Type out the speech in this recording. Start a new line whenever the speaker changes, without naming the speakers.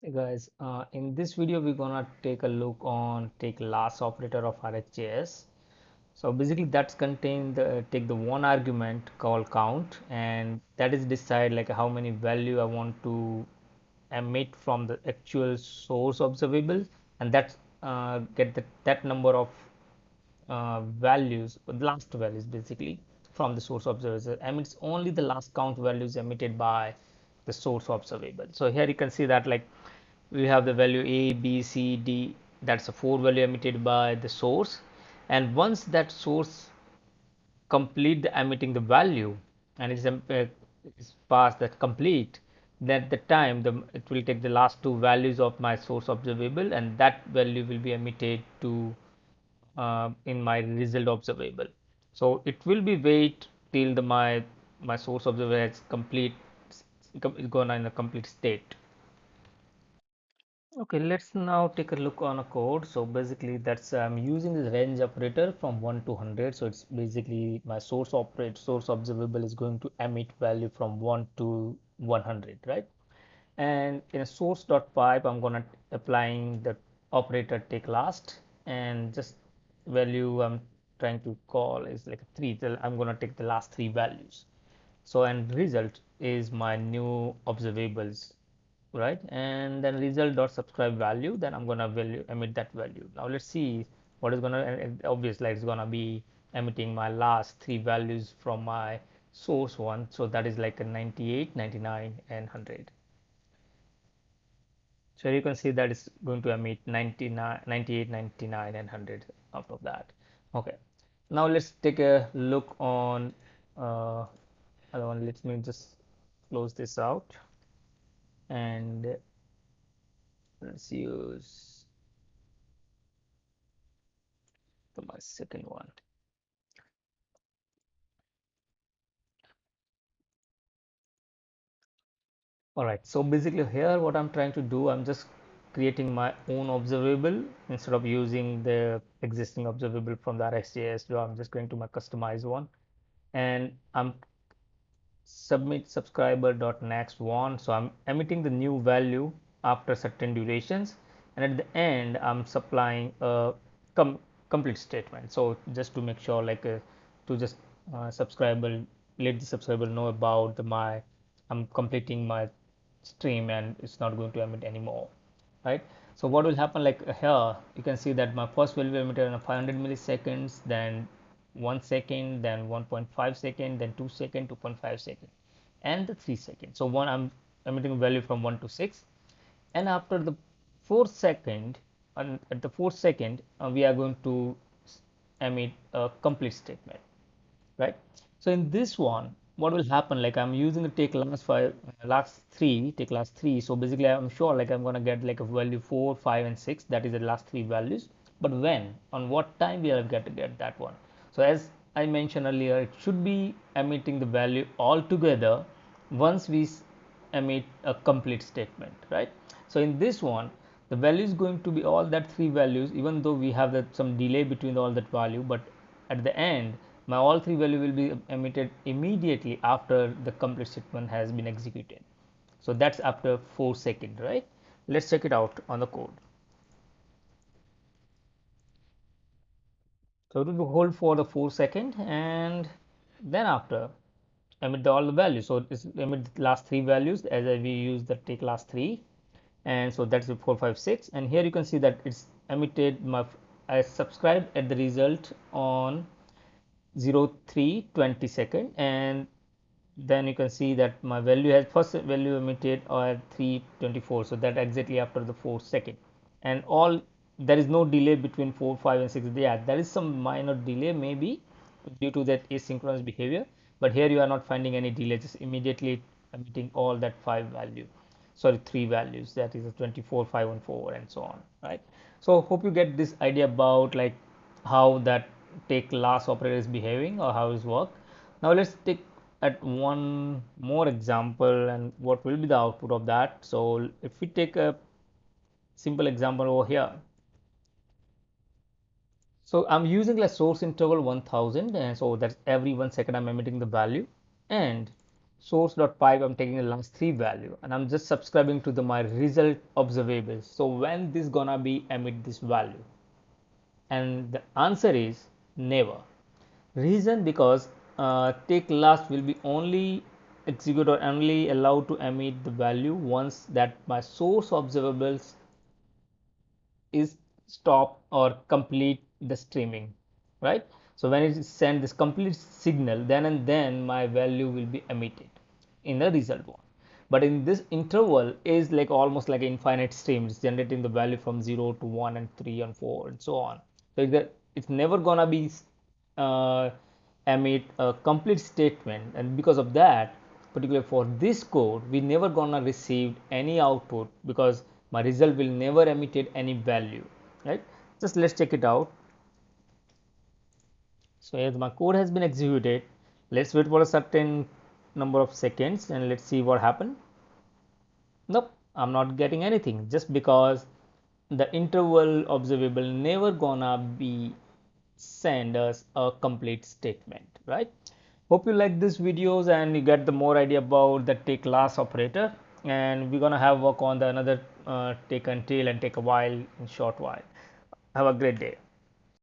Hey guys, in this video we're gonna take a look on take last operator of RHAS. So basically that's contain the take the one argument called count, and that is decide like how many value I want to emit from the actual source observable, and that's get that number of values, the last values basically from the source observable. I mean, it's only the last count values emitted by the source observable. So here you can see that like we have the value A, B, C, D. That's a four value emitted by the source, and once that source complete the emitting the value and is past that complete, then the time it will take the last two values of my source observable, and that value will be emitted to in my result observable. So it will be wait till the my source observable is complete, is gone in a complete state. Okay, let's now take a look on a code. So basically that's I'm using this range operator from 1 to 100. So it's basically my source observable is going to emit value from 1 to 100, right? And in a source.pipe I'm gonna applying the operator take last, and just value I'm trying to call is like a 3. I'm gonna take the last three values. So and result is my new observables, right? And then result dot subscribe value, then I'm gonna value emit that value. Now let's see what is gonna, obviously it's gonna be emitting my last three values from my source one. So that is like a 98, 99 and 100. So you can see that it's going to emit 99, 98, 99 and 100 out of that. Okay, now let's take a look on other one. Let me just close this out, and let's use my second one. All right, so basically here what I'm trying to do, I'm just creating my own observable instead of using the existing observable from the RxJS. So I'm just going to my customize one, and I'm submit subscriber dot next one. So I'm emitting the new value after certain durations, and at the end I'm supplying a complete statement. So just to make sure like to just subscriber, let the subscriber know about my I'm completing my stream and it's not going to emit anymore, right? So what will happen, like here you can see that my first value emitted in 500 milliseconds, then 1 second, then 1.5 second, then 2 second, 2.5 second, and the 3 second. So one I'm emitting value from 1 to 6, and after the 4th second, and at the 4th second we are going to emit a complete statement, right? So in this one, what will happen? Like I'm using the take last five, take last three. So basically, I'm sure like I'm gonna get like a value 4, 5, and 6. That is the last three values. But when, on what time we are going to get that one? So as I mentioned earlier, it should be emitting the value all together once we emit a complete statement, right? So in this one, the value is going to be all that three values, even though we have that some delay between all that value, but at the end my all three value will be emitted immediately after the complete statement has been executed. So that's after 4 seconds, right? Let's check it out on the code. So it will hold for the 4 second, and then after emit all the values. So it's emit the last three values as we use the take last three, and so that's the 4, 5, 6. And here you can see that it's emitted my I subscribed at the result on 03/20, and then you can see that my value has first value emitted at 3:24. So that exactly after the 4 second, and all there is no delay between 4, 5 and 6. Yeah, there is some minor delay maybe due to that asynchronous behavior, but here you are not finding any delay, just immediately emitting all that five value, sorry, three values, that is a 24, 5 and 4 and so on, right? So hope you get this idea about like how that take last operator is behaving or how it's work. Now let's take at one more example and what will be the output of that. So if we take a simple example over here, so I'm using like source interval 1000, and so that's every 1 second I'm emitting the value, and source.pipe, I'm taking the last three value and I'm just subscribing to the my result observable. So when this gonna be emit this value? And the answer is never. Reason because take last will be only execute or only allowed to emit the value once that my source observables is stop or complete the streaming, right? So when it send this complete signal, then and then my value will be emitted in the result one. But in this interval is like almost like infinite stream. It's generating the value from 0 to 1 and 3 and 4 and so on. So it's never gonna be uh, emit a complete statement, and because of that, particularly for this code, we never gonna receive any output because my result will never emitted any value, right? Just let's check it out. So as my code has been executed, let's wait for a certain number of seconds and let's see what happened. Nope, I'm not getting anything just because the interval observable never gonna be send us a complete statement, right? Hope you like these videos and you get the more idea about the take last operator, and we're gonna have work on the another take until and take a while in short while. Have a great day.